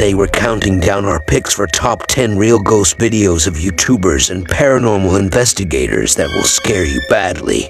Today we're counting down our picks for top 10 real ghost videos of YouTubers and paranormal investigators that will scare you badly.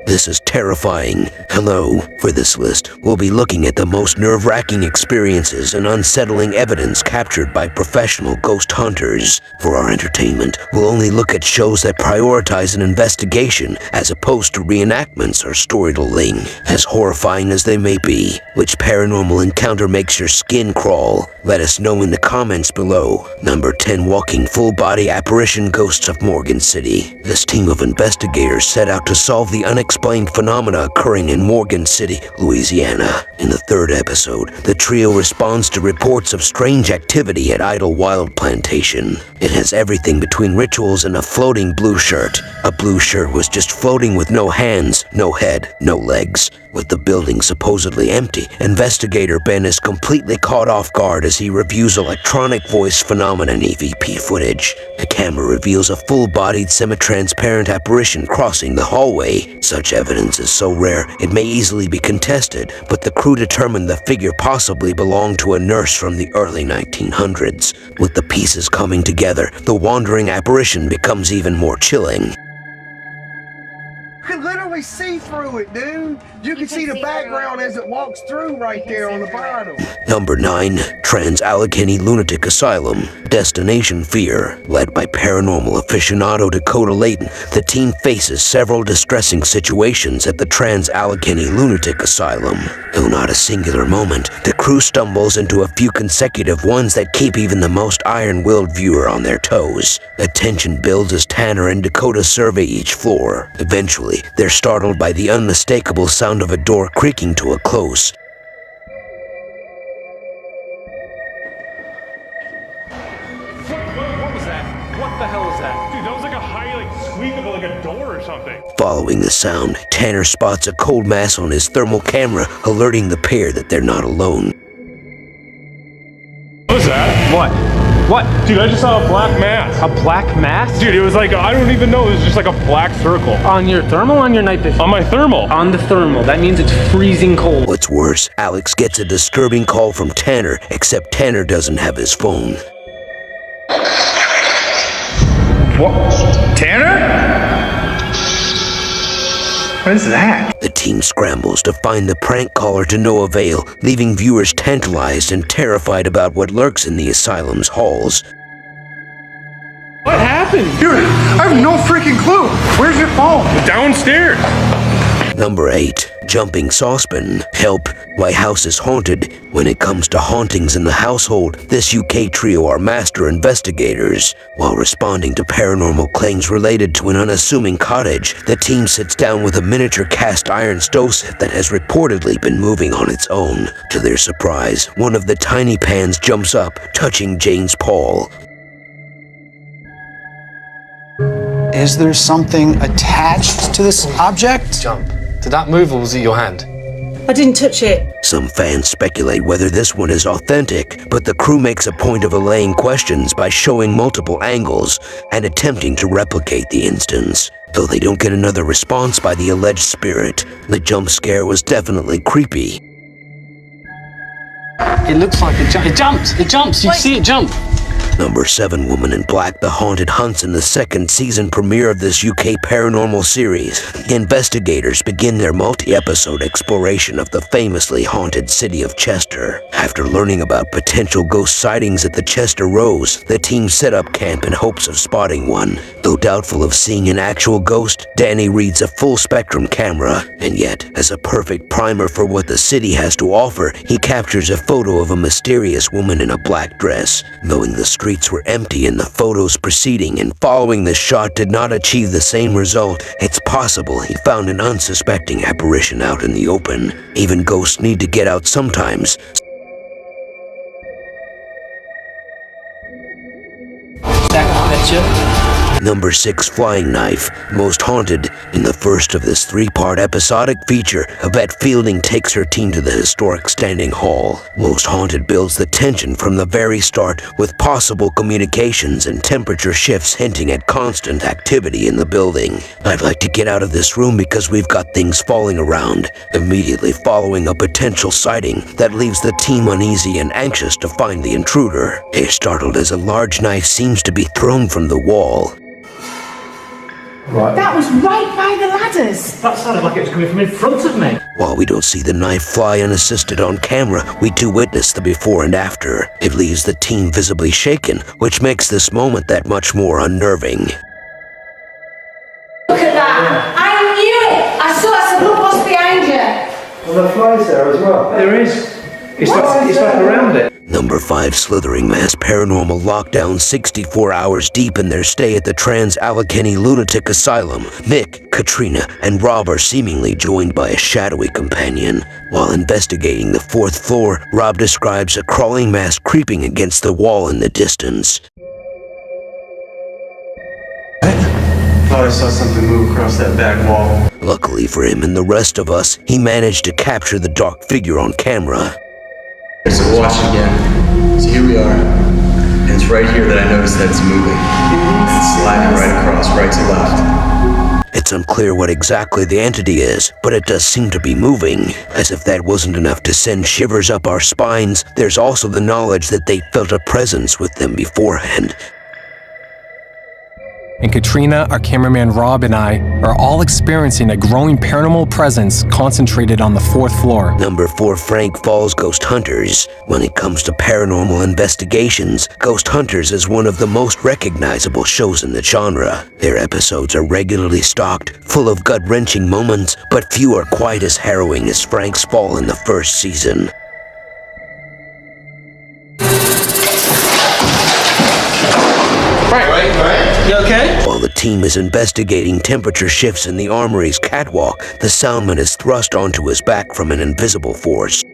This is terrifying. Hello. For this list, we'll be looking at the most nerve-wracking experiences and unsettling evidence captured by professional ghost hunters. For our entertainment, we'll only look at shows that prioritize an investigation as opposed to reenactments or storytelling. As horrifying as they may be, which paranormal encounter makes your skin crawl? Let us know in the comments below. Number 10. Walking full-body apparition ghosts of Morgan City. This team of investigators set out to solve the unexplained phenomena occurring in Morgan City, Louisiana. In the third episode, the trio responds to reports of strange activity at Idlewild Plantation. It has everything between rituals and a floating blue shirt. A blue shirt was just floating with no hands, no head, no legs. With the building supposedly empty, investigator Ben is completely caught off guard as he reviews electronic voice phenomenon EVP footage. The camera reveals a full-bodied semi-transparent apparition crossing the hallway. Such evidence is so rare, it may easily be contested, but the crew determined the figure possibly belonged to a nurse from the early 1900s. With the pieces coming together, the wandering apparition becomes even more chilling. You can literally see through it, dude. You can see the background as it walks through right there on the bottom. Number 9. Trans-Allegheny Lunatic Asylum. Destination Fear. Led by paranormal aficionado Dakota Layton, the team faces several distressing situations at the Trans-Allegheny Lunatic Asylum. Though not a singular moment, the crew stumbles into a few consecutive ones that keep even the most iron-willed viewer on their toes. The tension builds as Tanner and Dakota survey each floor. Eventually, they're startled by the unmistakable sound of a door creaking to a close. What was that? What the hell is that? Dude, that was like a high, squeak of like a door or something. Following the sound, Tanner spots a cold mass on his thermal camera, alerting the pair that they're not alone. What was that? What? What? Dude, I just saw a black mass. A black mass? Dude, it was like, I don't even know, it was just like a black circle. On your thermal or on your night vision? On my thermal. On the thermal. That means it's freezing cold. What's worse, Alex gets a disturbing call from Tanner, except Tanner doesn't have his phone. What? Tanner? What is that? The team scrambles to find the prank caller to no avail, leaving viewers tantalized and terrified about what lurks in the asylum's halls. What happened? Dude, I have no freaking clue. Where's your phone? Downstairs. Number 8. Jumping Saucepan. Help, my house is haunted. When it comes to hauntings in the household, this UK trio are master investigators. While responding to paranormal claims related to an unassuming cottage, the team sits down with a miniature cast iron stove set that has reportedly been moving on its own. To their surprise, one of the tiny pans jumps up, touching Jane's paw. Is there something attached to this object? Jump. Did that move or was it your hand? I didn't touch it. Some fans speculate whether this one is authentic, but the crew makes a point of allaying questions by showing multiple angles and attempting to replicate the instance. Though they don't get another response by the alleged spirit, the jump scare was definitely creepy. It looks like it jumps. It jumps. You see it jump. Number 7. Woman in Black, The Haunted Hunts. In the second season premiere of this UK paranormal series, investigators begin their multi-episode exploration of the famously haunted city of Chester. After learning about potential ghost sightings at the Chester Rose, the team set up camp in hopes of spotting one. Though doubtful of seeing an actual ghost, Danny reads a full-spectrum camera, and yet, as a perfect primer for what the city has to offer, he captures a photo of a mysterious woman in a black dress. Knowing the streets were empty and the photos preceding and following this shot did not achieve the same result, it's possible he found an unsuspecting apparition out in the open. Even ghosts need to get out sometimes. That's you? Number 6 Flying Knife, most haunted. In the first of this 3-part episodic feature, Yvette Fielding takes her team to the historic Standing Hall. Most Haunted builds the tension from the very start, with possible communications and temperature shifts hinting at constant activity in the building. I'd like to get out of this room because we've got things falling around, immediately following a potential sighting that leaves the team uneasy and anxious to find the intruder. They're startled as a large knife seems to be thrown from the wall. That was right by the ladders. That sounded like it was coming from in front of me. While we don't see the knife fly unassisted on camera, we do witness the before and after. It leaves the team visibly shaken, which makes this moment that much more unnerving. Look at that. I knew it. I saw it. Look what's behind you. Well, the flies there as well. There is. It's like around it. Number 5 Slithering Mass Paranormal Lockdown 64 hours deep in their stay at the Trans-Allegheny Lunatic Asylum. Nick, Katrina, and Rob are seemingly joined by a shadowy companion. While investigating the 4th floor, Rob describes a crawling mass creeping against the wall in the distance. Thought I saw something move across that back wall. Luckily for him and the rest of us, he managed to capture the dark figure on camera. So watch again. So here we are, and it's right here that I noticed that it's moving. It's sliding right across, right to left. It's unclear what exactly the entity is, but it does seem to be moving. As if that wasn't enough to send shivers up our spines, there's also the knowledge that they felt a presence with them beforehand. And Katrina, our cameraman Rob, and I are all experiencing a growing paranormal presence concentrated on the 4th floor. Number 4 Frank Falls Ghost Hunters. When it comes to paranormal investigations, Ghost Hunters is one of the most recognizable shows in the genre. Their episodes are regularly stocked, full of gut-wrenching moments, but few are quite as harrowing as Frank's fall in the first season. You okay? While the team is investigating temperature shifts in the armory's catwalk, the soundman is thrust onto his back from an invisible force.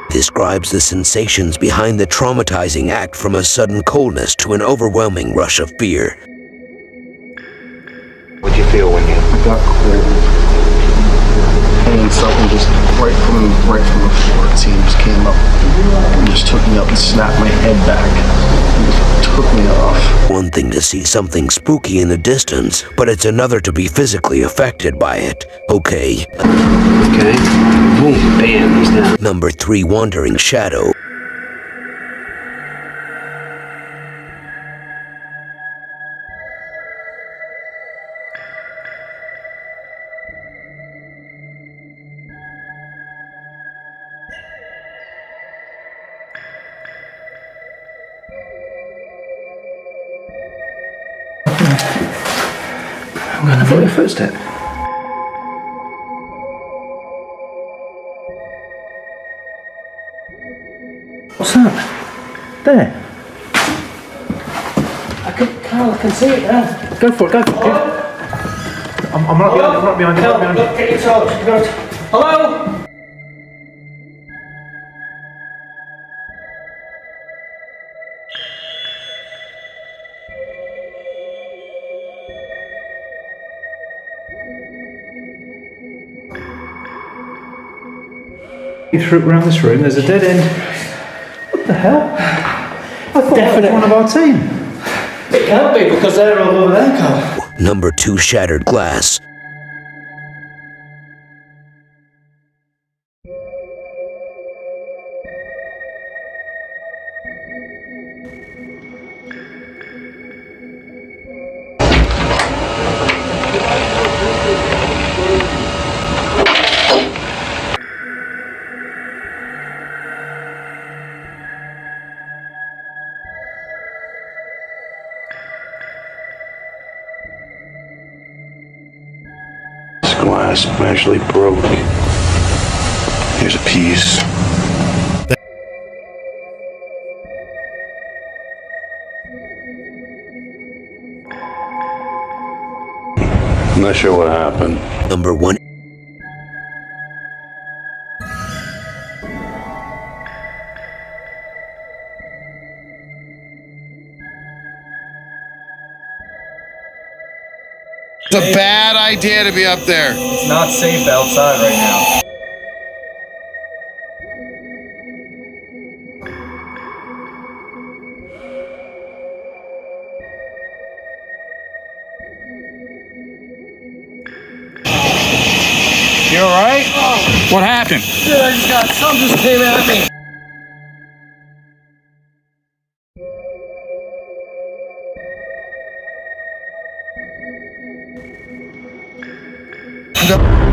Describes the sensations behind the traumatizing act, from a sudden coldness to an overwhelming rush of fear. What'd you feel when you Got cold. And something just right from the floor, it seemed, just came up and just took me up and snapped my head back. And just took me off. One thing to see something spooky in the distance, but it's another to be physically affected by it. Okay. Okay. Boom. Bam. He's down. Number 3 Wandering Shadow. I thought your footstep. What's that? There. Carl, I can see it there. Go for it. I'm right behind you. Look, get your torch. Hello? Through around this room, there's a dead end. What the hell? I thought that was one of our team. It can't be, because they're all over there, Carl. Number 2 Shattered Glass. Glass actually broke. Here's a piece. I'm not sure what happened. Number 1 It's a bad idea to be up there. It's not safe outside right now. You alright? What happened? Dude, I just got something just came at me. The